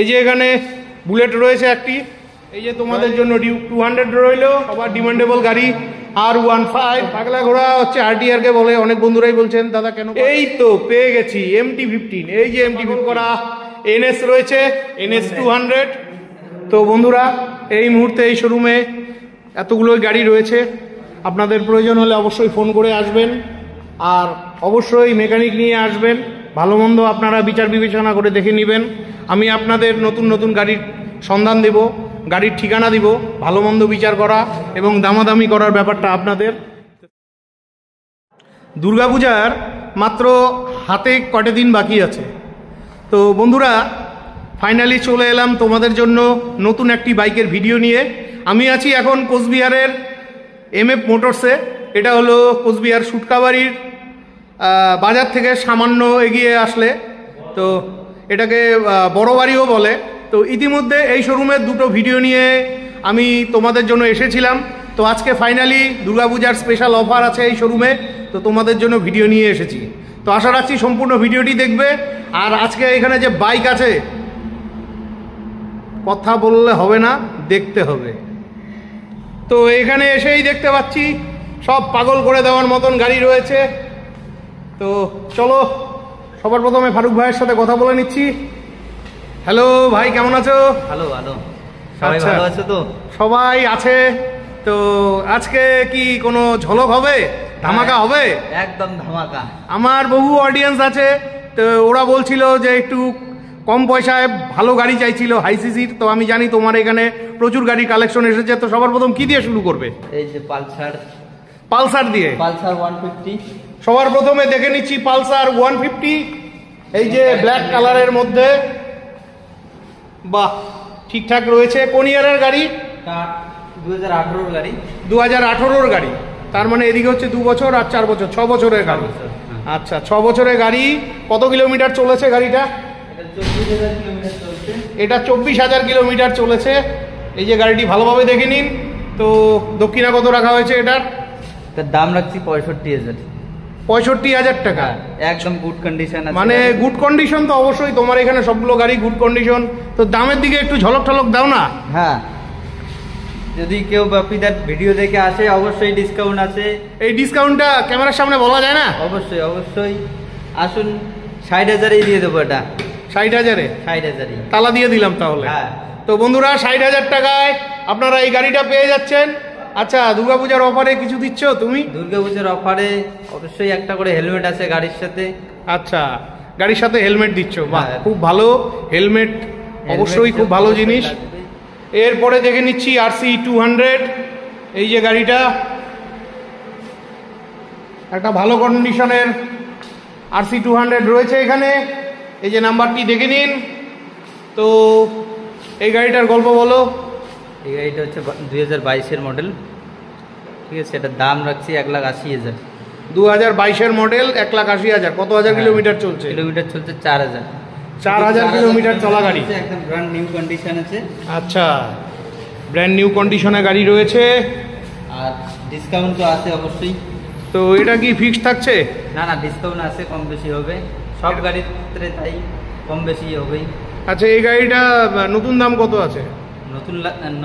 এই যে এখানে বুলেট রয়েছে একটি, এই যে তোমাদের জন্য ডিউক 200 রইলো, সবার ডিমান্ডেবল গাড়ি R15 পাগলা ঘোড়া হচ্ছে RTR কে বলে, অনেক বন্ধুরাই বলছেন দাদা কেন। এই তো পেয়ে গেছি MT-15, এই যে MT-15 করা NS রয়েছে, NS 200। তো বন্ধুরা এই মুহূর্তে এই শোরুমে এতগুলো গাড়ি রয়েছে, আপনাদের প্রয়োজন হলে অবশ্যই ফোন করে আসবেন, আর অবশ্যই মেকানিক নিয়ে আসবেন, ভালো মন্দ আপনারা বিচার বিবেচনা করে দেখে নেবেন। আমি আপনাদের নতুন নতুন গাড়ির সন্ধান দেব, গাড়ির ঠিকানা দিব, ভালো মন্দ বিচার করা এবং দামাদামি করার ব্যাপারটা আপনাদের। দুর্গাপূজার মাত্র হাতে কটা দিন বাকি আছে, তো বন্ধুরা ফাইনালি চলে এলাম তোমাদের জন্য নতুন একটি বাইকের ভিডিও নিয়ে। আমি আছি এখন কোচবিহারের MF মোটরসে। এটা হলো কোচবিহার সুটকাবাড়ির বাজার থেকে সামান্য এগিয়ে আসলে, তো এটাকে বড় বাড়িও বলে। তো ইতিমধ্যে এই শোরুমের দুটো ভিডিও নিয়ে আমি তোমাদের জন্য এসেছিলাম, তো আজকে ফাইনালি দুর্গাপূজার স্পেশাল অফার আছে এই শোরুমে, তো তোমাদের জন্য ভিডিও নিয়ে এসেছি। তো আশা রাখছি সম্পূর্ণ ভিডিওটি দেখবে। আর আজকে এখানে যে বাইক আছে, কথা বললে হবে না, দেখতে হবে। তো এখানে এসেই দেখতে পাচ্ছি সব পাগল করে দেওয়ার মতন গাড়ি রয়েছে। তো চলো সবার প্রথমে ফারুক ভাইয়ের সাথে কথা বলে নিচ্ছি। হ্যালো ভাই, কেমন আছো? ভালো ভালো, সবাই ভালো আছে তো? সবাই আছে। তো আজকে কি কোনো ঝলক হবে, ধামাকা হবে? একদম ধামাকা। আমার বহু অডিয়েন্স আছে, তো ওরা বলছিল যে একটু কম পয়সায় ভালো গাড়ি চাইছিল, হাই সিসির। তো আমি জানি তোমার এখানে প্রচুর গাড়ির কালেকশন এসেছে, তো সবার প্রথম কি দিয়ে শুরু করবে? এই যে পালসার দিয়ে। পালসার 150 সবার প্রথমে দেখে নিচ্ছি পালসার 150, এই যে ব্ল্যাক কালারের মধ্যে। বাহ, ঠিকঠাক রয়েছে। কোন ইয়ারের গাড়ি? 2018 গাড়ি। 2018 গাড়ি, তার মানে এদিকে হচ্ছে 2 বছর আর 4 বছর, 6 বছরের গাড়ি। আচ্ছা, 6 বছরের গাড়ি। কত কিলোমিটার চলেছে গাড়িটা? এটা 24,000 কিলোমিটার চলেছে। এই যে গাড়িটি ভালোভাবে দেখে নিন। তো দক্ষিণা কত রাখা হয়েছে এটার? তার দাম রাখছি 65,000। 65,000 টাকা, একদম গুড কন্ডিশন আছে। মানে গুড কন্ডিশন তো অবশ্যই, তোমার এখানে সবগুলো গাড়ি গুড কন্ডিশন। তো দামের দিকে একটু ঝলক ঠলক দাও না। হ্যাঁ, যদি কেউ বাপিদার ভিডিও দেখে আসে অবশ্যই ডিসকাউন্ট আছে। এই ডিসকাউন্টটা ক্যামেরার সামনে বলা যায় না? অবশ্যই অবশ্যই, আসুন 60,000-এই দিয়ে দেবো। এটা 60,000-এ? 60,000-ই তালা দিয়ে দিলাম তাহলে। হ্যাঁ। তো বন্ধুরা 60,000 টাকায় আপনারা এই গাড়িটা পেয়ে যাচ্ছেন। আচ্ছা, দুর্গাপূজার অফারে কিছু দিচ্ছ তুমি? দুর্গাপূজার অফারে অবশ্যই একটা করে হেলমেট আছে গাড়ির সাথে। আচ্ছা, গাড়ির সাথে হেলমেট দিচ্ছ, বাহ খুব ভালো। হেলমেট অবশ্যই খুব ভালো জিনিস। এরপরে দেখে নিচ্ছি RC 200, এই যে গাড়িটা একটা ভালো কন্ডিশনের RC 200 রয়েছে এখানে। এই যে নাম্বারটি দেখে নিন। তো এই গাড়িটার গল্প বলো। এই গাড়িটা হচ্ছে 2022-এর মডেল, ঠিক আছে। এটার দাম রাখছি 1,80,000। 2022-এর মডেল, 1,80,000। কত হাজার কিলোমিটার চলছে? কিলোমিটার চলছে 4,000। 4,000 কিলোমিটার চলা গাড়ি, একদম ব্র্যান্ড নিউ কন্ডিশন আছে। আচ্ছা, ব্র্যান্ড নিউ কন্ডিশনে গাড়ি রয়েছে, আর ডিসকাউন্ট তো আছে অবশ্যই। তো এটা কি ফিক্সড থাকছে? না না, ডিসকাউন্ট আছে, কম বেশি হবে সব গাড়ির ক্ষেত্রে, তাই কম বেশি হবেই। আচ্ছা, এই গাড়িটা নতুন দাম কত আছে?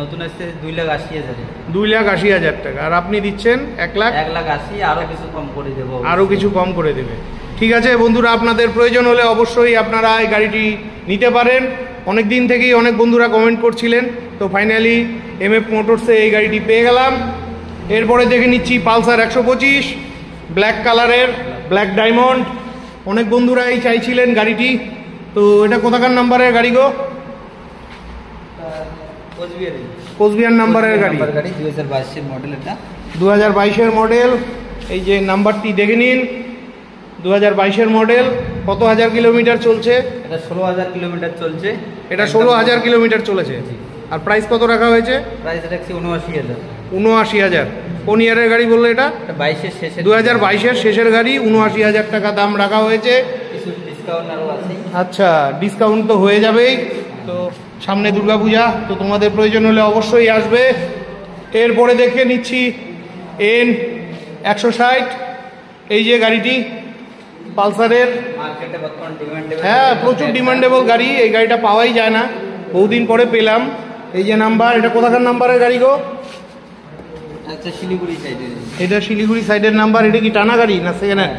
নতুন আসছে 2,80,000। 2,80,000 টাকা, আর আপনি দিচ্ছেন 1,80,000। আরো কিছু কম করে দেবো, আরো কিছু কম করে দেবে। ঠিক আছে বন্ধুরা, আপনাদের প্রয়োজন হলে অবশ্যই আপনারা এই গাড়িটি নিতে পারেন। অনেক দিন থেকেই অনেক বন্ধুরা কমেন্ট করছিলেন, তো ফাইনালি MF মোটরসে এই গাড়িটি পেয়ে গেলাম। এরপরে দেখে নিচ্ছি পালসার 125 ব্ল্যাক কালারের, ব্ল্যাক ডায়মন্ড। অনেক বন্ধুরা এই চাইছিলেন গাড়িটি। তো এটা কোথাকার নাম্বারের গাড়ি গো? কোচবিহার নাম্বারের গাড়ি, 2022-এর মডেল। এটা 2022-এর মডেল। এই যে নাম্বারটি দেখে নিন, 2022-এর মডেল। কত হাজার কিলোমিটার চলছে? এটা 16,000 কিলোমিটার চলছে। এটা 16,000 কিলোমিটার চলেছে। আর প্রাইস কত রাখা হয়েছে? প্রাইস রাখছি 79,000। 79,000। কোন ইয়ারের গাড়ি বললে এটা? 22-এর শেষে, 2022-এর শেষের গাড়ি, 79,000 টাকা দাম রাখা হয়েছে। কিছু ডিসকাউন্ট আরও আছে। আচ্ছা, ডিসকাউন্ট তো হয়ে যাবেই। তো সামনে দুর্গাপূজা, তো তোমাদের প্রয়োজন হলে অবশ্যই আসবে। এরপরে দেখে নিচ্ছি N160, এই যে গাড়িটি পালসারের, মার্কেটে বর্তমান ডিমান্ডেবল। হ্যাঁ প্রচুর ডিমান্ডেবল গাড়ি, এই গাড়িটা পাওয়াই যায় না, বহুদিন পরে পেলাম। এই যে নাম্বার, এটা কোথাকার নাম্বারের গাড়ি গো? আচ্ছা শিলিগুড়ি সাইডের। এটা শিলিগুড়ি সাইডের নাম্বার। এটা কি টানা গাড়ি না সেকেন্ড হ্যান্ড?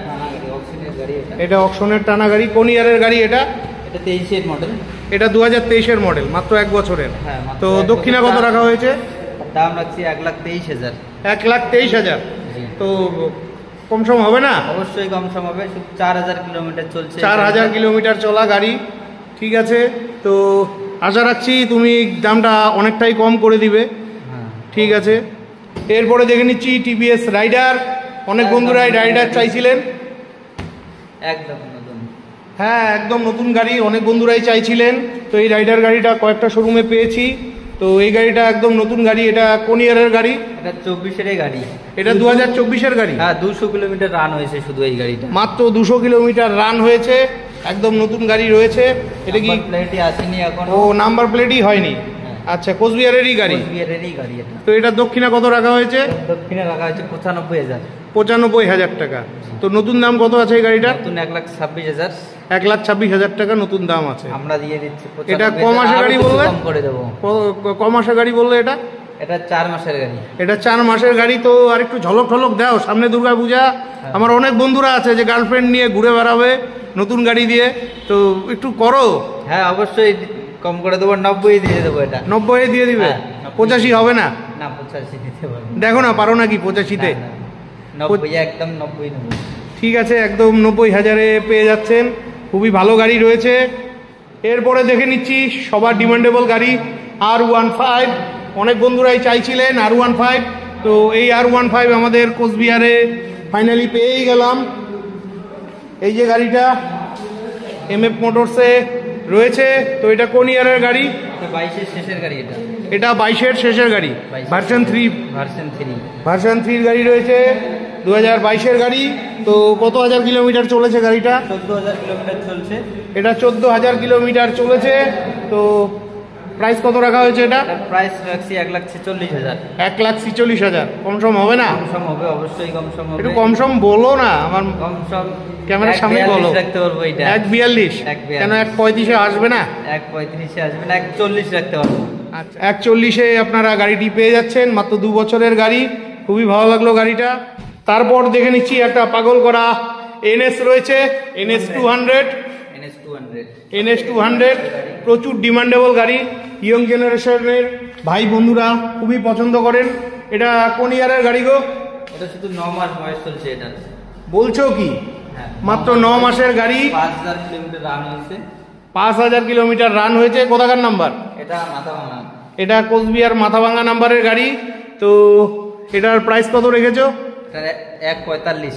অকশনের গাড়ি এটা। এটা অকশনের টানা গাড়ি। কোন ইয়ারের গাড়ি এটা? এটা 23 এর মডেল। এটা 2023 এর মডেল, মাত্র 1 বছরের। হ্যাঁ, মাত্র তো এক দক্ষিণা বছর। কত রাখা হয়েছে? দাম রাখছি 1,23,000। 1,23,000। জি। তো কম সম হবে না? অবশ্যই কম সম হবে। 4000 কিলোমিটার চলছে। 4000 কিলোমিটার চলা গাড়ি। ঠিক আছে, তো আশা রাখছি তুমি দামটা অনেকটাই কম করে দিবে। হ্যাঁ। ঠিক আছে, এরপরে দেখে নিচ্ছি টিভিএস রাইডার। অনেক বন্ধুরাই রাইডার চাইছিলেন। একদম নতুন। হ্যাঁ একদম নতুন গাড়ি, অনেক বন্ধুরাই চাইছিলেন। তো এই রাইডার গাড়িটা কয়েকটা শোরুমে পেয়েছি। তো এই গাড়িটা একদম নতুন গাড়ি। এটা কোন ইয়ারের গাড়ি? এটা 24 এর গাড়ি। এটা 2024 গাড়ি। হ্যাঁ 200 কিলোমিটার রান হয়েছে শুধু এই গাড়িটা। মাত্র 200 কিলোমিটার রান হয়েছে, একদম নতুন গাড়ি রয়েছে। এটা কি প্লেটই আসেনি এখন? ও নাম্বার প্লেটই হয়নি। আচ্ছা, কোচবিহারেরই গাড়ি। কোচবিহারেরই গাড়ি এটা। তো এটা দক্ষিণা কত রাখা হয়েছে? দক্ষিণে রাখা হয়েছে 95,000। 95,000 টাকা। তো নতুন দাম কত আছে এই গাড়িটার? নতুন 1,26,000। 1,26,000 টাকা নতুন দাম আছে। আমরা দিয়ে দিচ্ছি। এটা ক মাসের গাড়ি বললে? কম করে দেবো। ক মাসের গাড়ি বললে এটা? এটা 4 মাসের গাড়ি। এটা 4 মাসের গাড়ি। তো আর একটু ঝলক ঠলক দাও, সামনে দুর্গা পূজা। আমার অনেক বন্ধুরা আছে যে গার্লফ্রেন্ড নিয়ে ঘুরে বেড়াবে নতুন গাড়ি দিয়ে, তো একটু করো। হ্যাঁ অবশ্যই কম করে দেবো। 90 দিয়ে দেবো এটা। 90 দিয়ে দিবে? হ্যাঁ, 85 হবে না? না 85 দিতে পারবো। দেখো না পারো নাকি 85-তে? 90 একদম 90 নেবো। ঠিক আছে, একদম 90,000-এ পেয়ে যাচ্ছেন। খুবই ভালো গাড়ি রয়েছে। এরপরে দেখে নিচ্ছি সবার ডিমান্ডেবল গাড়ি R15। অনেক বন্ধুরাই চাইছিলেন R15। তো এই R15 আমাদের কোচবিহারে ফাইনালি পেয়েই গেলাম। এই যে গাড়িটা MF মোটরসে রয়েছে। তো এটা কোন ইয়ারের গাড়ি? 22 এর শেষের গাড়ি এটা। এটা 22-এর শেষের গাড়ি, ভার্সন 3। ভার্সন 3 গাড়ি রয়েছে, 2022-এর গাড়ি। তো কত হাজার কিলোমিটার চলেছে গাড়িটা? 14,000 কিলোমিটার চলছে। এটা 14,000 কিলোমিটার চলেছে। তো প্রাইস কত রাখা হয়েছে এটা? প্রাইস রাখছি 1,46,000। 1,46,000। কম সম হবে না? কম সম হবে, অবশ্যই কম সম হবে। একটু কম সম বলো না, আমার কম সম ক্যামেরার সামনে বলো। 1,42 রাখতে পারবো এটা। 1,42? কেন 1,35-এ আসবে না? 1,35-এ আসবে না, 1,40 রাখতে পারবো। আচ্ছা, 1,40-এ আপনারা গাড়িটি পেয়ে যাচ্ছেন। মাত্র 2 বছরের গাড়ি। খুবই ভালো লাগলো গাড়িটা। তারপর দেখে নিচ্ছি একটা পাগল করা NS রয়েছে, NS 200। NS 200 প্রচুর ডিমান্ডেবল গাড়ি। ইয়ং জেনারেশনের ভাই বন্ধুরা খুবই পছন্দ করেন। এটা কোন ইয়ারের গাড়ি গো? এটা শুধু 9 মাস বয়স চলছে এটা। বলছো কি? হ্যাঁ, মাত্র 9 মাসের গাড়ি। 5,000 কিলোমিটার রান হয়েছে। 5,000 কিলোমিটার রান হয়েছে। কোথাকার নাম্বার? এটা মাথাভাঙা। এটা কোচবিহার মাথাভাঙা নাম্বারের গাড়ি। তো এটার প্রাইস কত রেখেছো? এটা 1,45,000।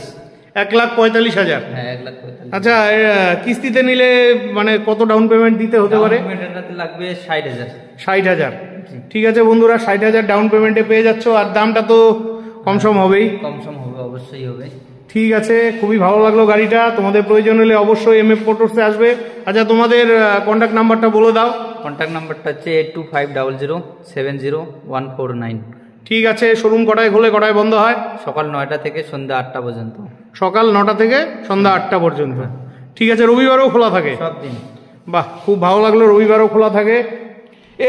1,45,000। হ্যাঁ 1,45,000। আচ্ছা, কিস্তিতে নিলে মানে কত ডাউন পেমেন্ট দিতে হতে পারে? ডাউন পেমেন্টে লাগবে 60,000। 60,000। ঠিক আছে বন্ধুরা, 60,000 ডাউন পেমেন্টে পেয়ে যাচ্ছ। আর দামটা তো কম সম হবেই। কম সম হবে, অবশ্যই হবে। ঠিক আছে, খুবই ভালো লাগলো গাড়িটা। তোমাদের প্রয়োজন হলে অবশ্যই MF মোটরসে আসবে। আচ্ছা, তোমাদের কন্ট্যাক্ট নাম্বারটা বলে দাও। কন্ট্যাক্ট নাম্বারটা হচ্ছে 8250070149। ঠিক আছে, শোরুম কটায় খোলে, কটায় বন্ধ হয়? সকাল 9টা থেকে সন্ধ্যা 8টা পর্যন্ত। সকাল 9টা থেকে সন্ধ্যা 8টা পর্যন্ত। ঠিক আছে, রবিবারও খোলা থাকে? সব দিন। বাহ, খুব ভালো লাগলো, রবিবারও খোলা থাকে।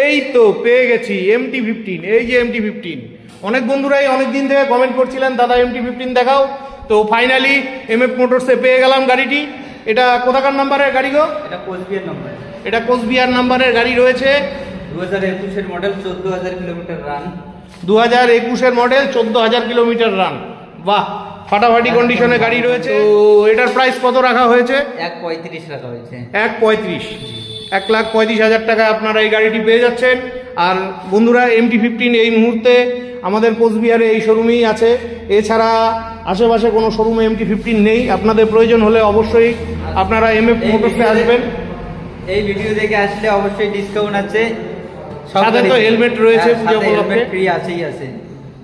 এই তো পেয়ে গেছি MT-15। এই যে MT-15, অনেক বন্ধুরাই অনেক দিন থেকে কমেন্ট করছিলেন দাদা MT-15 দেখাও। তো ফাইনালি MF মোটরসে পেয়ে গেলাম গাড়িটি। এটা কোথাকার নাম্বারের গাড়ি গো? এটা কোচবিহার নাম্বার। এটা কোচবিহার নাম্বারের গাড়ি রয়েছে। 2021-এর মডেল, 14,000 কিলোমিটার রান। 2021-এর মডেল, 14,000 কিলোমিটার রান। বাহ, ফাটাফাটি কন্ডিশনে গাড়ি রয়েছে। তো এটার প্রাইস কত রাখা হয়েছে? 1,35,000 রাখা হয়েছে। 1,35,000। 1,35,000 টাকায় আপনারা এই গাড়িটি পেয়ে যাচ্ছেন। আর বন্ধুরা, MT-15 এই মুহূর্তে আমাদের কোচবিহারে এই শোরুমেই আছে। এছাড়া আশেপাশে কোনো শোরুমে MT-15 নেই। আপনাদের প্রয়োজন হলে অবশ্যই আপনারা MF মোটরসে আসবেন। এই ভিডিও দেখে আসলে অবশ্যই ডিসকাউন্ট আছে। সাথে তো হেলমেট রয়েছে, পুজো উপলক্ষে ফ্রি আছেই আছে।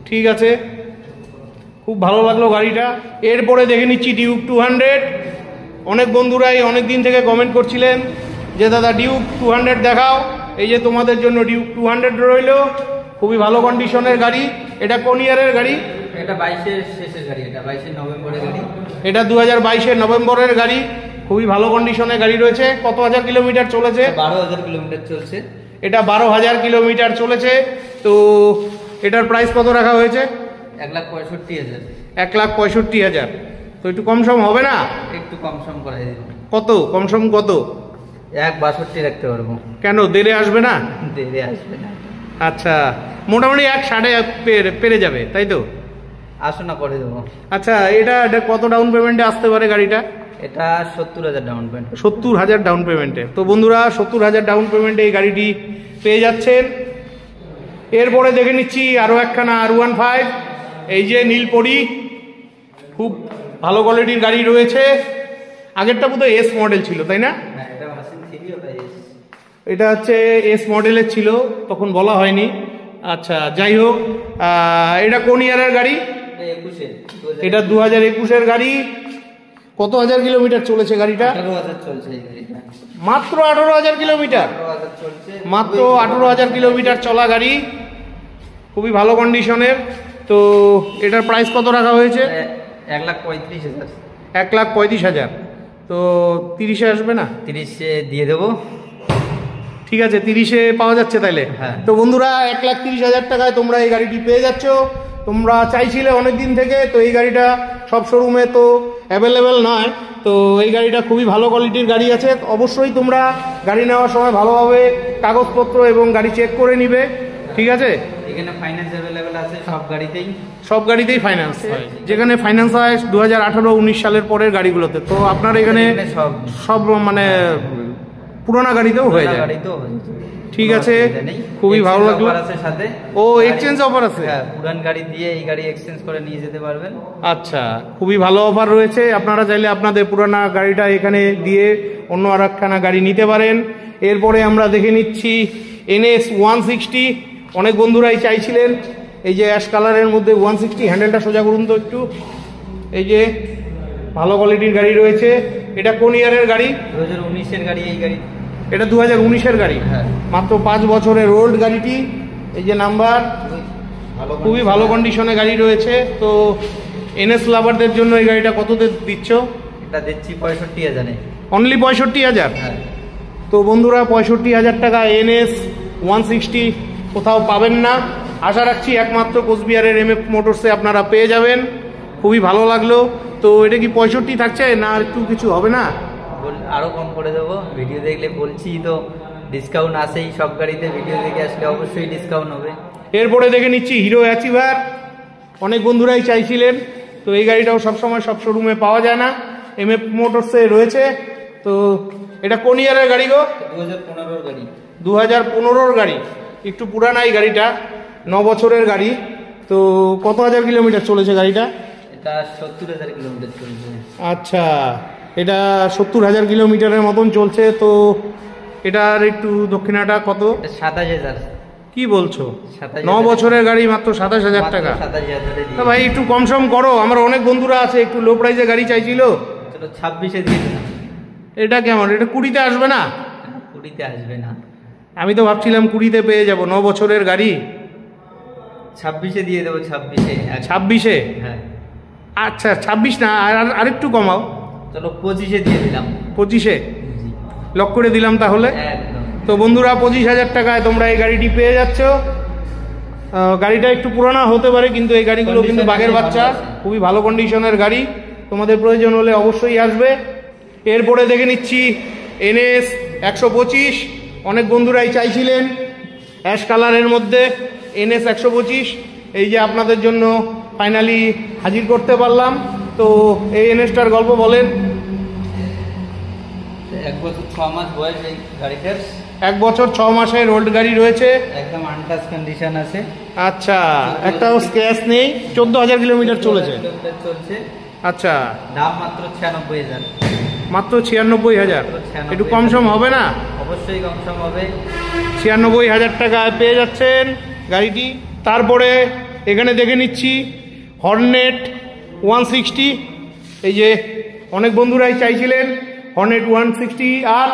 ঠিক আছে, খুব ভালো লাগলো গাড়িটা। এরপরে দেখে নিচ্ছি ডিউক 200। অনেক বন্ধুরাই অনেক দিন থেকে কমেন্ট করছিলেন যে দাদা ডিউক 200 দেখাও। এই যে তোমাদের জন্য ডিউক 200 রইল। খুবই ভালো কন্ডিশনের গাড়ি। এটা কোন ইয়ারের গাড়ি? এটা এটা 22-এর শেষের গাড়ি, এটা 22-এর নভেম্বরের গাড়ি। এটা 2022-এর নভেম্বরের গাড়ি, খুবই ভালো কন্ডিশনে গাড়ি রয়েছে। কত হাজার কিলোমিটার চলেছে? 12,000 কিলোমিটার চলছে। এটা 12,000 কিলোমিটার চলেছে। তো এটার প্রাইস কত রাখা হয়েছে? 1,65,000। 1,65,000। তো একটু কম সম হবে না? একটু কম সম করাই দেব। কত কম সম? কত? 1,62 রাখতে পারবো। কেন, দেরে আসবে না? দেরে আসবে না। আচ্ছা, মোটামুটি 1,60,000 পেরে যাবে, তাই তো? আসো না, করে দেবো। আচ্ছা, এটা কত ডাউন পেমেন্টে আসতে পারে গাড়িটা? এটা 70,000 ডাউন পেমেন্ট। 70,000 ডাউন পেমেন্টে। তো বন্ধুরা, 70,000 ডাউন পেমেন্টে এই গাড়িটি পেয়ে যাচ্ছেন। এরপরে দেখে নিচ্ছি আরও একখানা R15, এই যে নীলপরি, খুব ভালো কোয়ালিটির গাড়ি রয়েছে। আগেরটা বোধহয় এস মডেল ছিল, তাই না? এটা হচ্ছে এস মডেলের ছিল, তখন বলা হয়নি। আচ্ছা, যাই হোক, এটা কোন ইয়ারের গাড়ি? এটা 2021-এর গাড়ি। কত হাজার কিলোমিটার চলেছে গাড়িটা? 18,000 চলছে এই গাড়িটা। মাত্র 18,000 কিলোমিটার? 18,000 চলছে। মাত্র 18,000 কিলোমিটার চলা গাড়ি, খুবই ভালো কন্ডিশনের। তো এটার প্রাইস কত রাখা হয়েছে? 1,35,000। 1,35,000। তো 30-এ আসবে না? 30-এ দিয়ে দেবো। ঠিক আছে, 30-এ পাওয়া যাচ্ছে তাইলে? হ্যাঁ। তো বন্ধুরা, 1,30,000 টাকায় তোমরা এই গাড়িটি পেয়ে যাচ্ছ। তোমরা চাইছিলে অনেক দিন থেকে, তো এই গাড়িটা সব শোরুমে তো অ্যাভেলেবেল নয়। তো এই গাড়িটা খুবই ভালো কোয়ালিটির গাড়ি আছে। অবশ্যই তোমরা গাড়ি নেওয়ার সময় ভালোভাবে কাগজপত্র এবং গাড়ি চেক করে নিবে, ঠিক আছে? এখানে ফাইন্যান্স অ্যাভেলেবেল আছে সব গাড়িতেই। সব গাড়িতেই ফাইন্যান্স হয়, যেখানে ফাইন্যান্স হয় 2018-19 সালের পরের গাড়িগুলোতে। তো আপনার এখানে সব মানে পুরোনো গাড়িতেও হয়ে যায়। ঠিক আছে, খুবই ভালো লাগলো। সাথে ও এক্সচেঞ্জ অফার আছে? হ্যাঁ, পুরান গাড়ি দিয়ে এই গাড়ি এক্সচেঞ্জ করে নিয়ে যেতে পারবেন। আচ্ছা, খুবই ভালো অফার রয়েছে। আপনারা চাইলে আপনাদের পুরানা গাড়িটা এখানে দিয়ে অন্য আর একখানা গাড়ি নিতে পারেন। এরপরে আমরা দেখে নিচ্ছি NS 160। অনেক বন্ধুরাই চাইছিলেন এই যে অ্যাশ কালারের মধ্যে 160। হ্যান্ডেলটা সোজা করুন তো একটু। এই যে ভালো কোয়ালিটির গাড়ি রয়েছে। এটা কোন ইয়ারের গাড়ি? 2019-এর গাড়ি এই গাড়ি। এটা 2019-এর গাড়ি। হ্যাঁ। মাত্র 5 বছরের ওল্ড গাড়িটি। এই যে নাম্বার, খুবই ভালো কন্ডিশনে গাড়ি রয়েছে। তো NS লাভারদের জন্য এই গাড়িটা কততে দিচ্ছ? এটা দিচ্ছি 65,000-এ। অনলি 65,000? হ্যাঁ। তো বন্ধুরা, 65,000 টাকা NS 160 কোথাও পাবেন না। আশা রাখছি একমাত্র কোচবিহারের MF মোটরসে আপনারা পেয়ে যাবেন। খুবই ভালো লাগলো। তো এটা কি 65 থাকছে না আর একটু কিছু হবে না? আরো কম করে দেবো। ভিডিও দেখলে বলছি তো ডিসকাউন্ট আসেই সব গাড়িতে, ভিডিও দেখে আসলে অবশ্যই ডিসকাউন্ট হবে। এরপরে দেখে নিচ্ছি হিরো অ্যাচিভার। অনেক বন্ধুরাই চাইছিলেন, তো এই গাড়িটাও সবসময় সব শোরুমে পাওয়া যায় না, MF মোটরসে রয়েছে। তো এটা কোন ইয়ারের গাড়ি গো? 2015-এর গাড়ি। 2015-এর গাড়ি, একটু পুরানা এই গাড়িটা, 9 বছরের গাড়ি। তো কত হাজার কিলোমিটার চলেছে গাড়িটা? এটা 70,000 কিলোমিটার চলছে। আচ্ছা, এটা 70,000 কিলোমিটারের মতন চলছে। তো এটার একটু দক্ষিণাটা কত? 27,000। কি বলছো? 9 বছরের গাড়ি, মাত্র 27,000 টাকা? 27,000 ভাই একটু কম সম করো, আমার অনেক বন্ধুরা আছে একটু লো প্রাইসে গাড়ি চাইছিল। চলো 26-এ দিয়ে দিলাম। এটা কেমন? এটা 20-তে আসবে না? 20-তে আসবে না। আমি তো ভাবছিলাম 20-তে পেয়ে যাবো, 9 বছরের গাড়ি। 26-এ দিয়ে দেবো। 26-এ? 26-এ? হ্যাঁ। আচ্ছা, 26 না, আর একটু কমাও। চলো 25-এ দিয়ে দিলাম। 25-এ লক করে দিলাম তাহলে। একদম। তো বন্ধুরা, 25,000 টাকায় তোমরা এই গাড়িটি পেয়ে যাচ্ছ। গাড়িটা একটু পুরানা হতে পারে, কিন্তু এই গাড়িগুলো কিন্তু বাঘের বাচ্চা, খুবই ভালো কন্ডিশনের গাড়ি। তোমাদের প্রয়োজন হলে অবশ্যই আসবে। এরপরে দেখে নিচ্ছি NS 125। অনেক বন্ধুরাই চাইছিলেন অ্যাশ কালারের মধ্যে NS 125। এই যে আপনাদের জন্য ফাইনালি হাজির করতে পারলাম। তো এই NSটার গল্প বলেন। 1 বছর 6 মাস বয়স এই গাড়িটার। 1 বছর 6 মাসের ওল্ড গাড়ি রয়েছে, একদম আনটাচ কন্ডিশন আছে। আচ্ছা, একটাও স্ক্র্যাচ নেই। 14,000 কিলোমিটার চলেছে। আচ্ছা, দাম মাত্র 96,000। মাত্র 96,000? একটু কম সম হবে না? অবশ্যই কম সম হবে। 96,000 টাকায় পেয়ে যাচ্ছেন গাড়িটি। তারপরে এখানে দেখে নিচ্ছি হর্নেট 160। এই যে অনেক বন্ধুরাই চাইছিলেন হর্নেট 160 আর।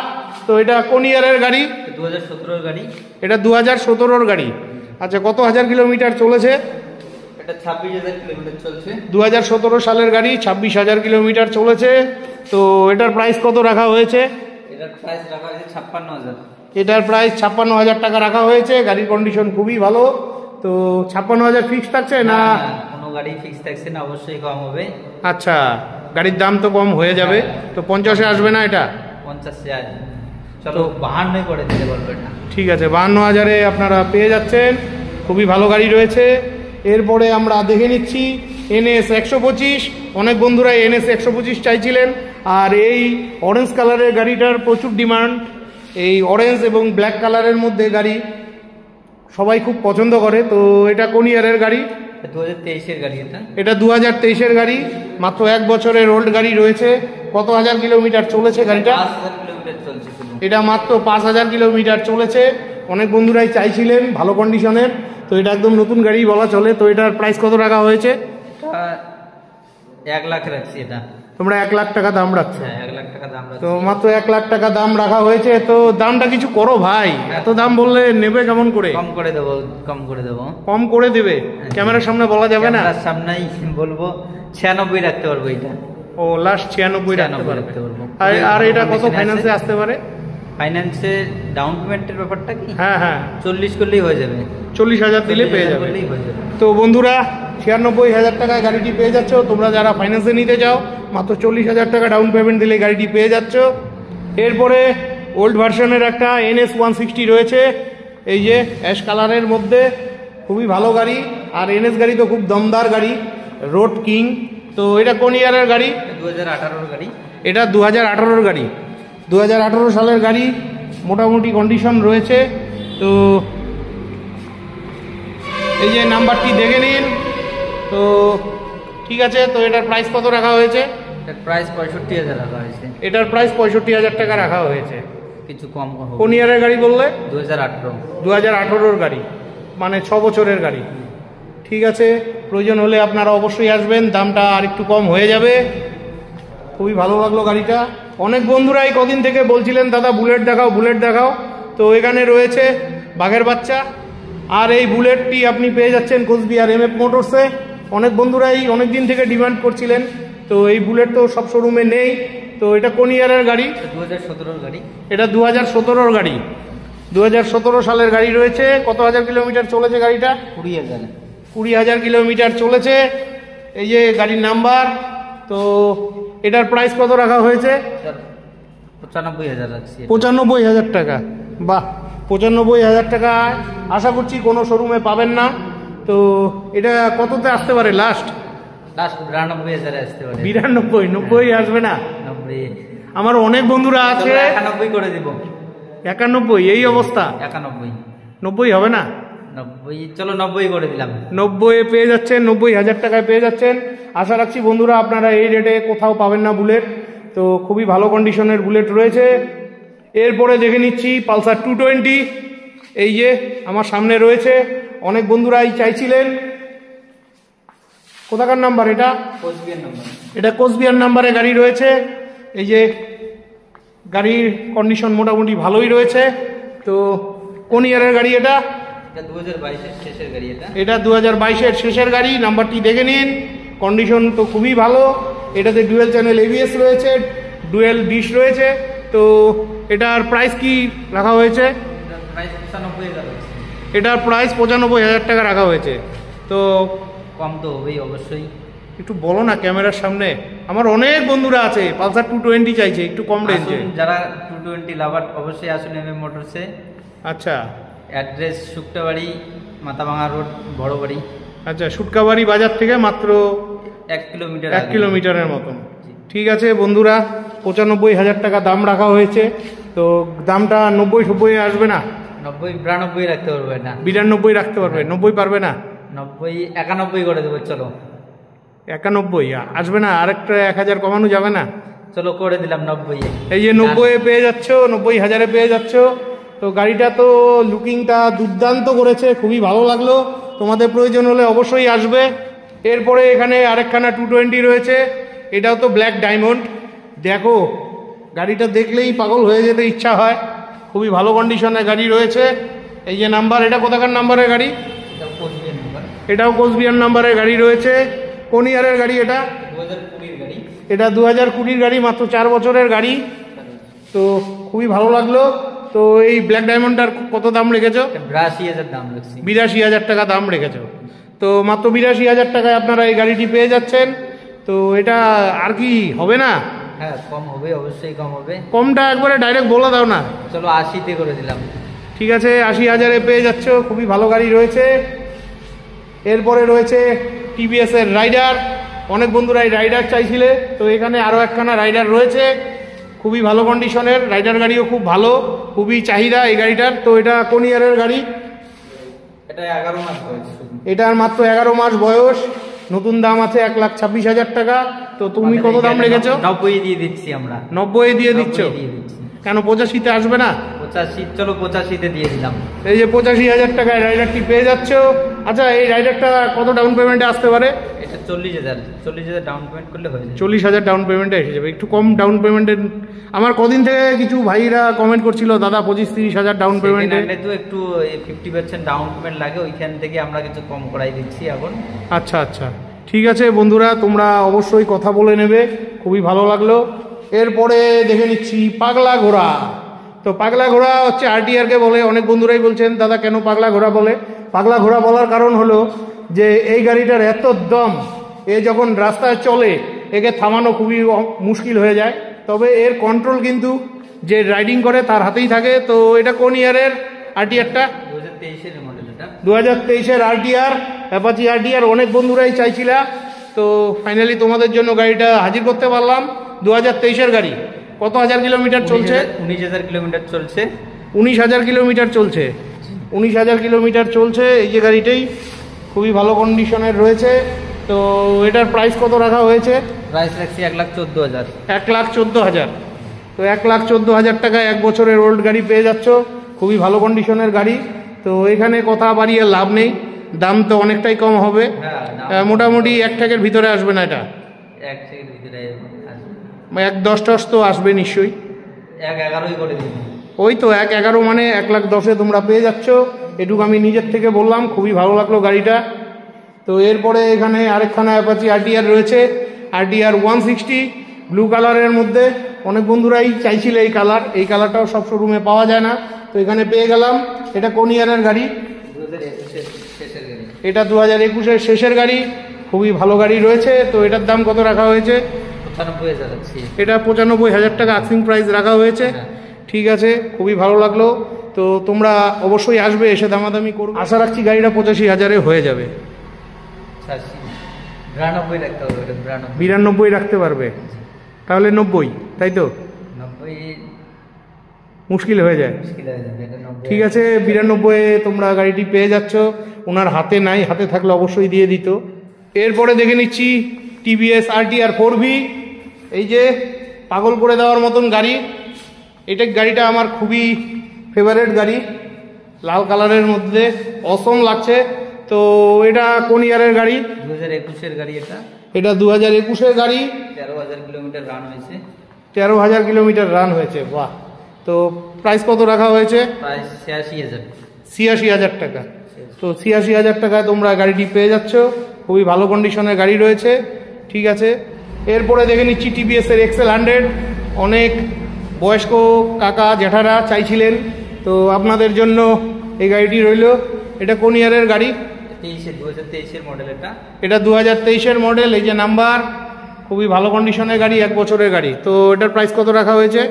তো এটা কোন ইয়ারের গাড়ি? 2017-এর গাড়ি। এটা 2017-এর গাড়ি। আচ্ছা, কত হাজার কিলোমিটার চলেছে? এটা 26,000 কিলোমিটার চলছে। 2017 সালের গাড়ি, 26,000 কিলোমিটার চলেছে। তো এটার প্রাইস কত রাখা হয়েছে? এটার প্রাইস রাখা হয়েছে 56,000। এটার প্রাইস 56,000 টাকা রাখা হয়েছে। গাড়ির কন্ডিশন খুবই ভালো। তো 56,000 ফিক্স থাকছে না? কোনো গাড়ি ফিক্স থাকছে না, অবশ্যই কম হবে। আচ্ছা, গাড়ির দাম তো কম হয়ে যাবে। তো 50-এ আসবে না এটা? 50-এ আসবে। চলো 52 করে দিতে বলবো এটা। ঠিক আছে, 52,000-এ আপনারা পেয়ে যাচ্ছেন। খুবই ভালো গাড়ি রয়েছে। এরপরে আমরা দেখে নিচ্ছি NS 125। অনেক বন্ধুরাই NS 125 চাইছিলেন, আর এই অরেঞ্জ কালারের গাড়িটার প্রচুর ডিমান্ড। এই অরেঞ্জ এবং ব্ল্যাক কালারের মধ্যে গাড়ি সবাই খুব পছন্দ করে। তো এটা কোন ইয়ারের গাড়ি? 2023-এর গাড়ি এটা। এটা 2023-এর গাড়ি, মাত্র 1 বছরের ওল্ড গাড়ি রয়েছে। কত হাজার কিলোমিটার চলেছে গাড়িটা? 5,000 কিলোমিটার চলছে শুধু। এটা মাত্র 5,000 কিলোমিটার চলেছে। অনেক বন্ধুরাই চাইছিলেন ভালো কন্ডিশনের, তো এটা একদম নতুন গাড়ি বলা চলে। তো এটার প্রাইস কত রাখা হয়েছে? 1 লাখ রাখছি এটা। তোমরা 1 লাখ টাকা দাম রাখছো? হ্যাঁ, 1 লাখ টাকা দাম রাখছি। তো মাত্র 1 লাখ টাকা দাম রাখা হয়েছে। তো দামটা কিছু করো ভাই, এত দাম বললে নেবে কেমন করে? কম করে দেবো, কম করে দেবো। কম করে দেবে? ক্যামেরার সামনে বলা যাবে না? ক্যামেরার সামনেই বলবো 96 রাখতে পারবো এটা। ও, লাস্ট 96 রাখতে রাখতে পারবো। আর এটা কত ফাইন্যান্সে আসতে পারে? ফাইন্যান্সে ডাউন পেমেন্টের ব্যাপারটা কি? হ্যাঁ হ্যাঁ, 40 করলেই হয়ে যাবে। 40,000 দিলে পেয়ে যাবে। তো বন্ধুরা, 96,000 টাকায় গাড়িটি পেয়ে যাচ্ছ। তোমরা যারা ফাইন্যান্সে নিতে চাও, মাত্র 40,000 টাকা ডাউন পেমেন্ট দিলে গাড়িটি পেয়ে যাচ্ছ। এরপরে ওল্ড ভার্সনের একটা NS 160 রয়েছে, এই যে অ্যাশ কালারের মধ্যে। খুবই ভালো গাড়ি। আর NS গাড়ি তো খুব দমদার গাড়ি, রোড কিং। তো এটা কোন ইয়ারের গাড়ি? 2018-এর গাড়ি। এটা 2018-এর গাড়ি, 2018 সালের গাড়ি। মোটামুটি কন্ডিশন রয়েছে। তো এই যে নাম্বারটি দেখে নিন। তো ঠিক আছে, তো এটার প্রাইস কত রাখা হয়েছে? এটার প্রাইস 65,000 রাখা হয়েছে। এটার প্রাইস 65,000 টাকা রাখা হয়েছে। কিছু কম হবে। কোন ইয়ারের গাড়ি বললে? 2018। 2018-এর গাড়ি, মানে 6 বছরের গাড়ি। ঠিক আছে, প্রয়োজন হলে আপনারা অবশ্যই আসবেন, দামটা আর একটু কম হয়ে যাবে। খুবই ভালো লাগলো গাড়িটা। অনেক বন্ধুরা এই কদিন থেকে বলছিলেন দাদা বুলেট দেখাও, বুলেট দেখাও। তো এখানে রয়েছে বাঘের বাচ্চা। আর এই বুলেটটি আপনি পেয়ে যাচ্ছেন কোচবিহার MF মোটরসে। অনেক বন্ধুরাই অনেক দিন থেকে ডিমান্ড করছিলেন। তো এই বুলেট তো সব শোরুমে নেই। তো এটা কোন ইয়ারের গাড়ি? 2017-এর গাড়ি। এটা 2017-এর গাড়ি, 2017 সালের গাড়ি রয়েছে। কত হাজার কিলোমিটার চলেছে গাড়িটা? 20,000। 20,000 কিলোমিটার চলেছে। এই যে গাড়ির নাম্বার। তো এটার প্রাইস কত রাখা হয়েছে? 95,000 রাখছি। 95,000 টাকা। বাহ, 95,000 টাকা আশা করছি কোনো শোরুমে পাবেন না। তো এটা কততে আসতে পারে লাস্ট? 92,000 আসতে পারে। 92, 90 আসবে না? 90। আমার অনেক বন্ধুরা আছে। 91 করে দিব। 91? এই অবস্থা? 91। 90 হবে না? 90, চলো 90 করে দিলাম। 90-এ পেয়ে যাচ্ছেন, 90,000 টাকায় পেয়ে যাচ্ছেন। আশা রাখছি বন্ধুরা আপনারা এই রেটে কোথাও পাবেন না বুলেট। তো খুবই ভালো কন্ডিশনের বুলেট রয়েছে। এরপরে দেখে নিচ্ছি পালসার 220। এই যে আমার সামনে রয়েছে। অনেক বন্ধুরাই চাইছিলেন। কোথাকার নাম্বার এটা? কোচবিহার নাম্বার। এটা কোচবিহার নাম্বারে গাড়ি রয়েছে। এই যে গাড়ির কন্ডিশন মোটামুটি ভালোই রয়েছে। তো কোন ইয়ারের গাড়ি এটা? এটা 2022-এর শেষের গাড়ি এটা। এটা 2022-এর শেষের গাড়ি। নাম্বারটি দেখে নিন। কন্ডিশন তো খুবই ভালো। এটাতে ডুয়েল চ্যানেল ABS রয়েছে, ডুয়েল ডিশ রয়েছে। তো এটার প্রাইস কি রাখা হয়েছে? এটার প্রাইস 95,000 আছে। এটার প্রাইস 95,000 টাকা রাখা হয়েছে। তো কম তো হবেই অবশ্যই। একটু বলো না ক্যামেরার সামনে। আমার অনেক বন্ধুরা আছে পালসার 220 চাইছে, একটু কম রেঞ্জে। যারা 220 লাভার অবশ্যই আসুন MF মোটরসে। আচ্ছা, অ্যাড্রেস শুক্তাবাড়ি, মাথাভাঙা রোড, বড় বাড়ি। আচ্ছা, সুটকাবাড়ি বাজার থেকে মাত্র 1 কিলোমিটার। 1 কিলোমিটারের মতন। ঠিক আছে বন্ধুরা, 95,000 টাকা দাম রাখা হয়েছে। তো দামটা 90-90 আসবে না? 92 রাখতে পারবো এটা। 92 রাখতে পারবে? 90 পারবে না? 91 করে দেবো। চলো 91 আসবে না? আরেকটা 1,000 কমানো যাবে না? চলো করে দিলাম 90। এই যে 90-এ পেয়ে যাচ্ছ, 90,000-এ পেয়ে যাচ্ছ। তো গাড়িটা তো লুকিংটা দুর্দান্ত করেছে, খুবই ভালো লাগলো। তোমাদের প্রয়োজন হলে অবশ্যই আসবে। এরপরে এখানে আরেকখানা 220 রয়েছে। এটাও তো ব্ল্যাক ডায়মন্ড। দেখো গাড়িটা দেখলেই পাগল হয়ে যেতে ইচ্ছা হয়। খুবই ভালো কন্ডিশনের গাড়ি রয়েছে। এই যে নাম্বার, এটা কোথাকার নাম্বারের গাড়ি? এটা কোচবিহার নাম্বার। এটাও কোচবিহার নাম্বারের গাড়ি রয়েছে। কোন ইয়ারের গাড়ি এটা? 2020 গাড়ি। এটা 2020 গাড়ি, মাত্র 4 বছরের গাড়ি। তো খুবই ভালো লাগলো। তো এই ব্ল্যাক ডায়মন্ডটার কত দাম রেখেছো? 82,000 দাম রাখছি। 82,000 টাকা দাম রেখেছো। তো মাত্র 82,000 টাকায় আপনারা এই গাড়িটি পেয়ে যাচ্ছেন। তো এটা আর কি হবে না? হ্যাঁ, কম হবে, অবশ্যই কম হবে। কমটা একবারে ডাইরেক্ট বলে দাও না। চলো 80-তে করে দিলাম। ঠিক আছে, 80,000-এ পেয়ে যাচ্ছ। খুবই ভালো গাড়ি রয়েছে। এরপরে রয়েছে টিভিএস এর রাইডার। অনেক বন্ধুরাই রাইডার চাইছিলে, তো এখানে আরও একখানা রাইডার রয়েছে। খুবই ভালো কন্ডিশনের রাইডার গাড়িও, খুব ভালো, খুবই চাহিদা এই গাড়িটার। তো এটা কোন ইয়ারের গাড়ি? এটা 11 মাস বয়স। এটার মাত্র 11 মাস বয়স। নতুন দাম আছে 1,26,000 টাকা। তো তুমি কত দাম রেখেছো? 90 দিয়ে দিচ্ছি আমরা। 90 দিয়ে দিচ্ছ? কেন 85-তে আসবে না? 85, চলো 85-তে দিয়ে দিলাম। এই যে 85,000 টাকায় রাইডারটি পেয়ে যাচ্ছ। আচ্ছা, এই রাইডারটা কত ডাউন পেমেন্টে আসতে পারে? এটা 40,000 ডাউন পেমেন্ট করলে হয়ে যাবে। 40,000 ডাউন পেমেন্টে এসে যাবে। একটু কম ডাউন পেমেন্টে। আমার কদিন থেকে কিছু ভাইরা কমেন্ট করছিল, দাদা 25-30,000 ডাউন পেমেন্টে। তো একটু 50% ডাউন পেমেন্ট লাগে, ওইখান থেকে আমরা কিছু কম করাই দিচ্ছি এখন। আচ্ছা আচ্ছা, ঠিক আছে বন্ধুরা, তোমরা অবশ্যই কথা বলে নেবে। খুবই ভালো লাগলো। এরপরে দেখে নিচ্ছি পাগলা ঘোড়া। তো পাগলা ঘোড়া হচ্ছে আরটিআরকে বলে। অনেক বন্ধুরাই বলছেন দাদা কেন পাগলা ঘোড়া বলে। পাগলা ঘোড়া বলার কারণ হলো যে এই গাড়িটার এত দম, এ যখন রাস্তায় চলে একে থামানো খুবই মুশকিল হয়ে যায়। তবে এর কন্ট্রোল কিন্তু যে রাইডিং করে তার হাতেই থাকে। তো এটা কোন ইয়ারের আরটিআরটা? 2023-এর মডেল। এটা 2023-এর আরটিআর, অ্যাপাচি আরটিআর। অনেক বন্ধুরাই চাইছিলা, তো ফাইনালি তোমাদের জন্য গাড়িটা হাজির করতে পারলাম। 2023-এর গাড়ি। কত হাজার কিলোমিটার চলছে? 19,000 কিলোমিটার চলছে। 19,000 কিলোমিটার চলছে। 19,000 কিলোমিটার চলছে এই যে গাড়িটাই। খুবই ভালো কন্ডিশনের রয়েছে। তো এটার প্রাইস কত রাখা হয়েছে? প্রাইস রাখছি 1,14,000। 1,14,000। তো 1,14,000 টাকায় 1 বছরের ওল্ড গাড়ি পেয়ে যাচ্ছ। খুবই ভালো কন্ডিশনের গাড়ি। তো এখানে কথা বাড়িয়ে লাভ নেই, দাম তো অনেকটাই কম হবে। মোটামুটি 1 টাকার ভিতরে আসবে না এটা? 1 টাকার ভিতরে আসবে। 1,10 তো আসবে নিশ্চয়ই। 1,11 করে দিন। ওই তো 1,11 মানে 1,10,000-এ তোমরা পেয়ে যাচ্ছ। এটুকু আমি নিজের থেকে বললাম। খুবই ভালো লাগলো গাড়িটা। তো এরপরে এখানে আরেকখানা অ্যাপাচি আরটিআর রয়েছে, আরটিআর 160 ব্লু কালারের মধ্যে। অনেক বন্ধুরাই চাইছিল এই কালার। এই কালারটাও সব শোরুমে পাওয়া যায় না, তো এখানে পেয়ে গেলাম। এটা কোন ইয়ারের গাড়ি? 2021-এর শেষের গাড়ি। এটা 2021-এর শেষের গাড়ি। খুবই ভালো গাড়ি রয়েছে। তো এটার দাম কত রাখা হয়েছে? 95,000। এটা 95,000 টাকা আস্কিং প্রাইস রাখা হয়েছে। ঠিক আছে, খুবই ভালো লাগলো। তো তোমরা অবশ্যই আসবে, এসে দামাদামি করবে। আশা রাখছি গাড়িটা 85,000-এ হয়ে যাবে। 92 রাখতে হবে। 92 রাখতে পারবে? তাহলে 90, তাই তো? 90 মুশকিল হয়ে যায়। মুশকিল হয়ে যাবে। এটা 90। ঠিক আছে, 92-এ তোমরা গাড়িটি পেয়ে যাচ্ছ। ওনার হাতে নাই, হাতে থাকলে অবশ্যই দিয়ে দিত। এরপরে দেখে নিচ্ছি টিভিএস আরটিআর 4V। এই যে পাগল করে দেওয়ার মতন গাড়ি। এটা গাড়িটা আমার খুবই ফেভারিট গাড়ি, লাল কালারের মধ্যে অসম লাগছে। তো এটা কোন ইয়ারের গাড়ি? 2021-এর গাড়ি। এটা 2021-এর গাড়ি। 13,000 কিলোমিটার রান হয়েছে। 13,000 কিলোমিটার রান হয়েছে, বাহ। তো প্রাইস কত রাখা হয়েছে? প্রাইস 86,000। 86,000 টাকা। তো 86,000 টাকায় তোমরা গাড়িটি পেয়ে যাচ্ছ। খুবই ভালো কন্ডিশনের গাড়ি রয়েছে। ঠিক আছে, এরপরে দেখে নিচ্ছি টিভিএসের এক্সেল 100। অনেক বয়স্ক কাকা জেঠারা চাইছিলেন, তো আপনাদের জন্য এই গাড়িটি রইল। এটা কোন ইয়ারের গাড়ি? 2023-এর মডেল। এটা 2023-এর মডেল। এই যে নাম্বার। খুবই ভালো কন্ডিশনের গাড়ি, 1 বছরের গাড়ি। তো এটার প্রাইস কত রাখা হয়েছে?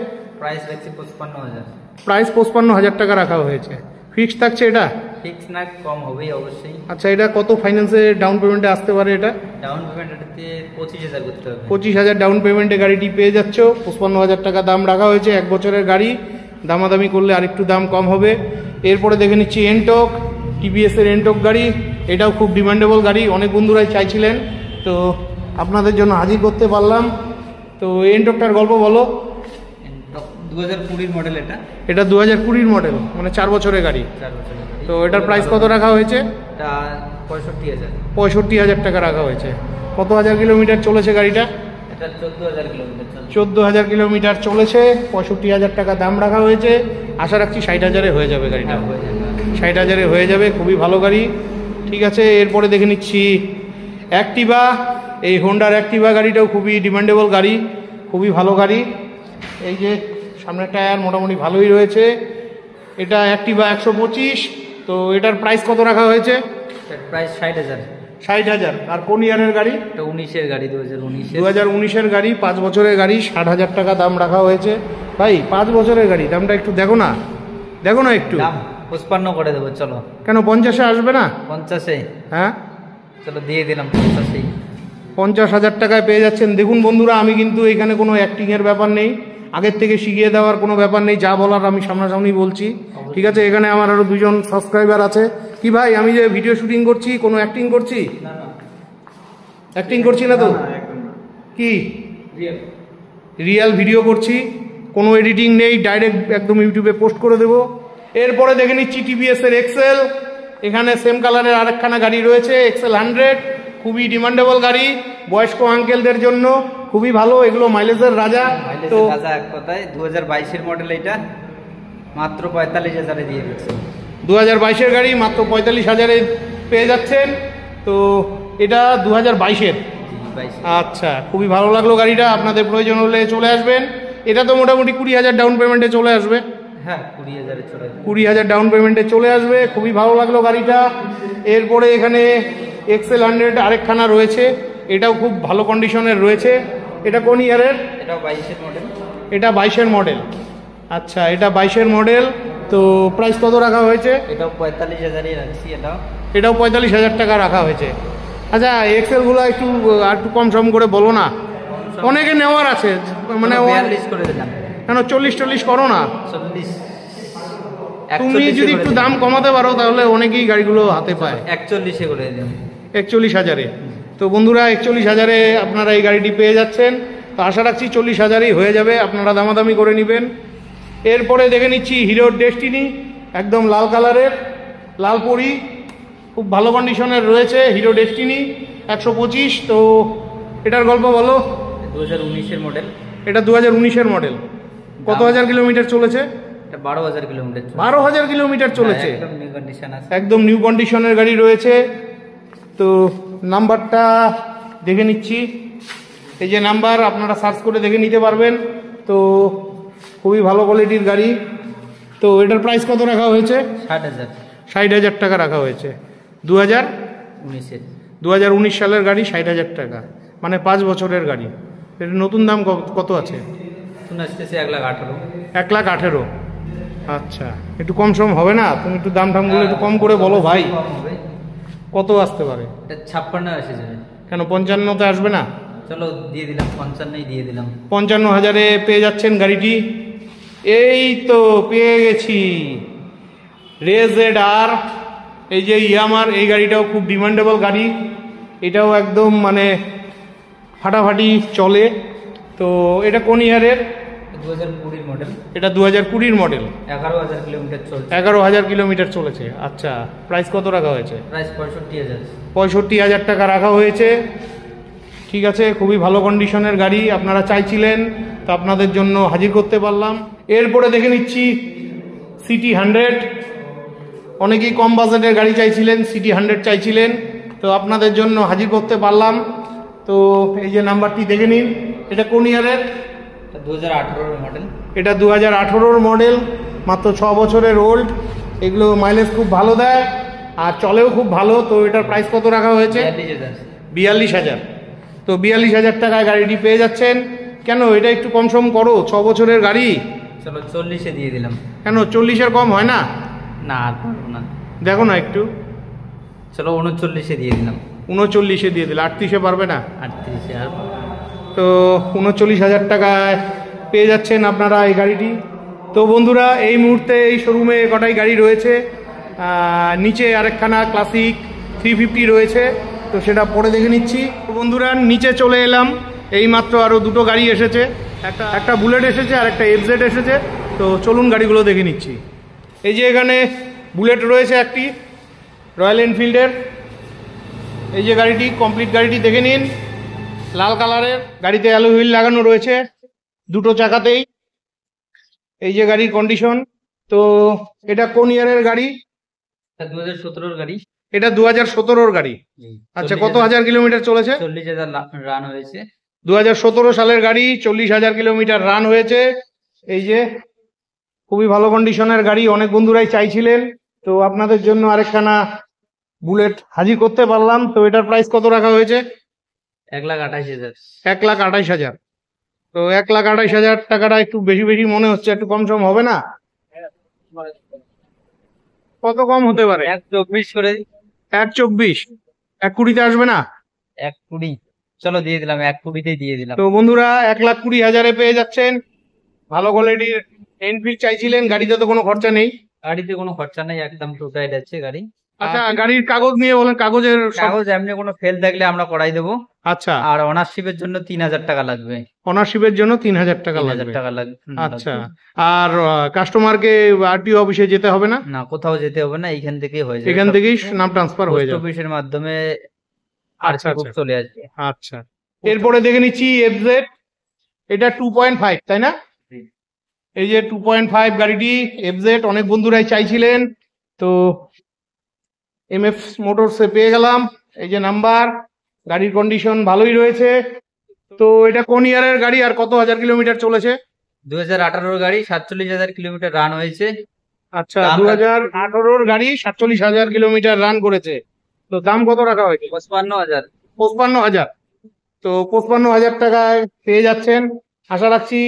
প্রাইস রাখছি 55,000। প্রাইস 55,000 টাকা রাখা হয়েছে। ফিক্সড থাকছে এটা? ফিক্স না, কম হবেই অবশ্যই। আচ্ছা, এটা কত ফাইন্যান্সে ডাউন পেমেন্টে আসতে পারে? এটা ডাউন পেমেন্টে 25,000 করতে হবে। 25,000 ডাউন পেমেন্টে গাড়িটি পেয়ে যাচ্ছ। 55,000 টাকা দাম রাখা হয়েছে, 1 বছরের গাড়ি। দামাদামি করলে আরেকটু দাম কম হবে। এরপরে দেখে নিচ্ছি এনটক, টিভিএসের এনটক গাড়ি। এটাও খুব ডিমান্ডেবল গাড়ি, অনেক বন্ধুরাই চাইছিলেন, তো আপনাদের জন্য হাজির করতে পারলাম। তো এনটকটার গল্প বলো। 2020 মডেল। এটা 2020 মডেল, মানে 4 বছরের গাড়ি। 4 বছরের গাড়ি। তো এটার প্রাইস কত রাখা হয়েছে? এটা 65,000। 65,000 টাকা রাখা হয়েছে। কত হাজার কিলোমিটার চলেছে গাড়িটা? এটা 14,000 কিলোমিটার চলেছে। 14,000 কিলোমিটার চলেছে। 65,000 টাকা দাম রাখা হয়েছে। আশা রাখছি 60,000-এ হয়ে যাবে গাড়িটা। 60,000-এ হয়ে যাবে। খুবই ভালো গাড়ি। ঠিক আছে, এরপরে দেখে নিচ্ছি অ্যাক্টিভা। এই হোন্ডার অ্যাক্টিভা গাড়িটাও খুবই ডিমান্ডেবল গাড়ি, খুবই ভালো গাড়ি। এই যে সামনের টায়ার মোটামুটি ভালোই রয়েছে। এটা অ্যাক্টিভা 125। তো এটার প্রাইস কত রাখা হয়েছে? প্রাইস 60,000। 60,000। আর কোন ইয়ারের গাড়ি? এটা 19-এর গাড়ি, 2019। 2019-এর গাড়ি, 5 বছরের গাড়ি, 60,000 টাকা দাম রাখা হয়েছে। ভাই 5 বছরের গাড়ি, দামটা একটু দেখো না, দেখো না একটু। দাম 55 করে দেবো চলো। কেন 50-এ আসবে না? 50-এ? হ্যাঁ চলো দিয়ে দিলাম 50-এই। 50,000 টাকায় পেয়ে যাচ্ছেন। দেখুন বন্ধুরা, আমি কিন্তু এখানে কোনো অ্যাক্টিংয়ের ব্যাপার নেই, আগের থেকে শিখিয়ে দেওয়ার কোনো ব্যাপার নেই, যা বলার আমি সামনাসামনি বলছি। ঠিক আছে, এখানে আমার আরও 2জন সাবস্ক্রাইবার আছে। কি ভাই, আমি যে ভিডিও শুটিং করছি কোনো অ্যাক্টিং করছি? অ্যাক্টিং করছি না তো? কি রিয়েল ভিডিও করছি, কোনো এডিটিং নেই, ডাইরেক্ট একদম ইউটিউবে পোস্ট করে দেবো। এরপরে দেখে নিচ্ছি টিভিএস এর এক্সেল। এখানে সেম কালারের আরেকখানা গাড়ি রয়েছে, এক্সেল 100। খুবই ডিমান্ডেবল গাড়ি, বয়স্ক আঙ্কেলদের জন্য খুবই ভালো। এগুলো মাইলেজের রাজা। তো রাজা এক কথায়। 2022-এর মডেল, এটা মাত্র 45,000-এ দিয়ে দিচ্ছে। 2022-এর গাড়ি মাত্র 45,000-এ পেয়ে যাচ্ছেন। তো এটা 2022-এর। আচ্ছা, খুবই ভালো লাগলো গাড়িটা। আপনাদের প্রয়োজন হলে চলে আসবেন। এটা তো মোটামুটি 20,000 ডাউন পেমেন্টে চলে আসবে। হ্যাঁ, 20,000-এ চলে আসবে। 20,000 ডাউন পেমেন্টে চলে আসবে। খুবই ভালো লাগলো গাড়িটা। এরপরে এখানে এক্সেল 100 আরেকখানা রয়েছে, এটাও খুব ভালো কন্ডিশনের রয়েছে। এটা কোন ইয়ারের? এটাও 22-এর মডেল। এটা 22-এর মডেল। আচ্ছা, এটা 22-এর মডেল। তো প্রাইস কত রাখা হয়েছে? এটাও 45,000-ই রাখছি। এটাও 45,000 টাকা রাখা হয়েছে। আচ্ছা, এক্সেলগুলো একটু আর একটু কম সম করে বলো না, অনেকে নেওয়ার আছে। মানে 42 করে দিলাম। কেন 40-40 করো না? 40। তুমি যদি একটু দাম কমাতে পারো তাহলে অনেকেই গাড়িগুলো হাতে পায়। 41-এ করে দিলাম। 41,000-এ। তো বন্ধুরা 41,000-এ আপনারা এই গাড়িটি পেয়ে যাচ্ছেন। তো আশা রাখছি 40,000-এই হয়ে যাবে, আপনারা দামাদামি করে নেবেন। এরপরে দেখে নিচ্ছি হিরোর ডেস্টিনি, একদম লাল কালারের, লাল পরি, খুব ভালো কন্ডিশনের রয়েছে হিরো ডেস্টিনি 125। তো এটার গল্প বলো। 2019-এর মডেল। এটা 2019-এর মডেল। কত হাজার কিলোমিটার চলেছে? এটা 12,000 কিলোমিটার। 12,000 কিলোমিটার চলেছে। একদম নিউ কন্ডিশন আছে। একদম নিউ কন্ডিশনের গাড়ি রয়েছে। তো নাম্বারটা দেখে নিচ্ছি। এই যে নাম্বার, আপনারা সার্চ করে দেখে নিতে পারবেন। তো খুবই ভালো কোয়ালিটির গাড়ি। তো এটার প্রাইস কত রাখা হয়েছে? 60,000। 60,000 টাকা রাখা হয়েছে। 2019 সালের গাড়ি, 60,000 টাকা, মানে 5 বছরের গাড়ি। এর নতুন দাম কত আছে? 1,18,000। 1,18,000। আচ্ছা, একটু কম সম হবে না? তুমি একটু দাম টামগুলো একটু কম করে বলো ভাই, কত আসতে পারে? 56 আসে যাবে। কেন 55-তে আসবে না? চলো দিয়ে দিলাম, 55-ই দিয়ে দিলাম। 55,000-এ পেয়ে যাচ্ছেন গাড়িটি। এই তো পেয়ে গেছি রেজেড-আর। এই যে ইয়ামার, এই গাড়িটাও খুব ডিমান্ডেবল গাড়ি। এটাও একদম মানে ফাটাফাটি চলে। তো এটা কোন ইয়ারের? 2020-এর মডেল। এটা 2020-এর মডেল। 11,000 কিলোমিটার চলছে। 11,000 কিলোমিটার চলেছে। আচ্ছা, প্রাইস কত রাখা হয়েছে? প্রাইস 65,000। 65,000 টাকা রাখা হয়েছে। ঠিক আছে, খুবই ভালো কন্ডিশনের গাড়ি, আপনারা চাইছিলেন, তো আপনাদের জন্য হাজির করতে পারলাম। এরপরে দেখে নিচ্ছি সিটি 100। অনেকেই কম বাজেটের গাড়ি চাইছিলেন, সিটি 100 চাইছিলেন, তো আপনাদের জন্য হাজির করতে পারলাম। তো এই যে নাম্বারটি দেখে নিন। এটা কোন ইয়ারের? 2018-এর মডেল। এটা 2018-এর মডেল, মাত্র 6 বছরের ওল্ড। এগুলো মাইলেজ খুব ভালো দেয় আর চলেও খুব ভালো। তো এটার প্রাইস কত রাখা হয়েছে? 42,000। তো 42,000 টাকায় গাড়িটি পেয়ে যাচ্ছেন। কেন এটা একটু কম সম করো, 6 বছরের গাড়ি। চলো 40-এ দিয়ে দিলাম। কেন 40-এর কম হয় না? না, আর পারবো না। দেখো না একটু। চলো 39-এ দিয়ে দিলাম। 39-এ দিয়ে দিলে, 38-এ পারবে না? 38-এ আর। তো 39,000 টাকায় পেয়ে যাচ্ছেন আপনারা এই গাড়িটি। তো বন্ধুরা, এই মুহূর্তে এই শোরুমে কটাই গাড়ি রয়েছে। নিচে আরেকখানা ক্লাসিক 350 রয়েছে, তো সেটা পরে দেখে নিচ্ছি। তো বন্ধুরা, নিচে চলে এলাম। এই মাত্র আরও 2টো গাড়ি এসেছে, একটা বুলেট এসেছে আর একটা এফজেড এসেছে। তো চলুন গাড়িগুলো দেখে নিচ্ছি। এই যে এখানে বুলেট রয়েছে একটি, রয়্যাল এনফিল্ডের। এই যে গাড়িটি, কমপ্লিট গাড়িটি দেখে নিন, লাল কালারের। গাড়িতে অ্যালয় হুইল লাগানো রয়েছে 2টো চাকাতেই। এই যে গাড়ির কন্ডিশন। তো এটা কোন ইয়ারের গাড়ি? 2017-এর গাড়ি। এটা 2017-র গাড়ি। আচ্ছা, কত হাজার কিলোমিটার চলেছে? 40,000 রান হয়েছে। 2017 সালের গাড়ি, 40,000 কিলোমিটার রান হয়েছে। এই যে খুবই ভালো কন্ডিশনের গাড়ি, অনেক বন্ধুরাই চাইছিলেন, তো আপনাদের জন্য আরেকখানা বুলেট হাজির করতে পারলাম। তো এটার প্রাইস কত রাখা হয়েছে? 1,28,000। 1,28,000। তো 1,28,000 টাকাটা একটু বেশি বেশি মনে হচ্ছে, একটু কম সম হবে না? কত কম হতে পারে? 1,24 করে। 1,24? 1,20-তে আসবে না? 1,20 চলো দিয়ে দিলাম, 1,20-তেই দিয়ে দিলাম। তো বন্ধুরা 1,20,000-এ পেয়ে যাচ্ছেন ভালো কোয়ালিটির এনফিল্ড চাইছিলেন। গাড়িতে তো কোনো খরচা নেই? গাড়িতে কোনো খরচা নেই, একদম টোটাই যাচ্ছে গাড়ি। আচ্ছা, গাড়ির কাগজ নিয়ে বলেন, কাগজের কাগজ এমনি কোনো ফেল থাকলে আমরা করাই দেবো। আচ্ছা, আর অনারশিপের জন্য 3,000 টাকা লাগবে। অনারশিপের জন্য 3,000 টাকা 3,000 লাগবে। টাকা লাগবে। আচ্ছা, আর কাস্টমারকে আরটিও অফিসে যেতে হবে না? না, কোথাও যেতে হবে না, এইখান থেকেই হয়ে যাবে। এখান থেকেই নাম ট্রান্সফার হয়ে পোস্ট যাবে। অফিসের মাধ্যমে আচ্ছা আরসি বুক চলে আসবে। আচ্ছা, এরপরে দেখে নিচ্ছি এফজেড। এটা 2.5 তাই না? এই যে 2.5 গাড়িটি এফজেড, অনেক বন্ধুরাই চাইছিলেন, তো এমএফ মোটরসে পেয়ে গেলাম। এই যে নাম্বার, গাড়ির কন্ডিশন ভালোই রয়েছে। তো এটা কোন ইয়ারের গাড়ি আর কত হাজার কিলোমিটার চলেছে? 2018-র গাড়ি, 47,000 কিলোমিটার রান হয়েছে। আচ্ছা, 2018-র গাড়ি, 47,000 কিলোমিটার রান করেছে। তো দাম কত রাখা হয়েছে? 55,000। 55,000। তো 55,000 টাকায় পেয়ে যাচ্ছেন। আশা রাখছি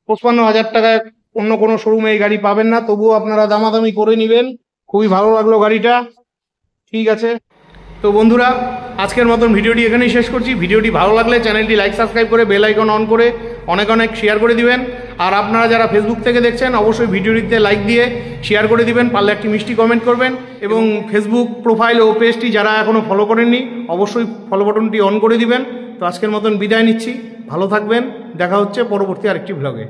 55,000 টাকায় অন্য কোনো শোরুমে এই গাড়ি পাবেন না, তবুও আপনারা দামাদামি করে নেবেন। খুবই ভালো লাগলো গাড়িটা। ঠিক আছে, তো বন্ধুরা আজকের মতন ভিডিওটি এখানেই শেষ করছি। ভিডিওটি ভালো লাগলে চ্যানেলটি লাইক সাবস্ক্রাইব করে বেল আইকন অন করে অনেক অনেক শেয়ার করে দিবেন। আর আপনারা যারা ফেসবুক থেকে দেখছেন অবশ্যই ভিডিওটিতে লাইক দিয়ে শেয়ার করে দিবেন, পারলে একটি মিষ্টি কমেন্ট করবেন। এবং ফেসবুক প্রোফাইল ও পেজটি যারা এখনও ফলো করেননি অবশ্যই ফলো বাটনটি অন করে দিবেন। তো আজকের মতন বিদায় নিচ্ছি, ভালো থাকবেন, দেখা হচ্ছে পরবর্তী আরেকটি ভ্লগে।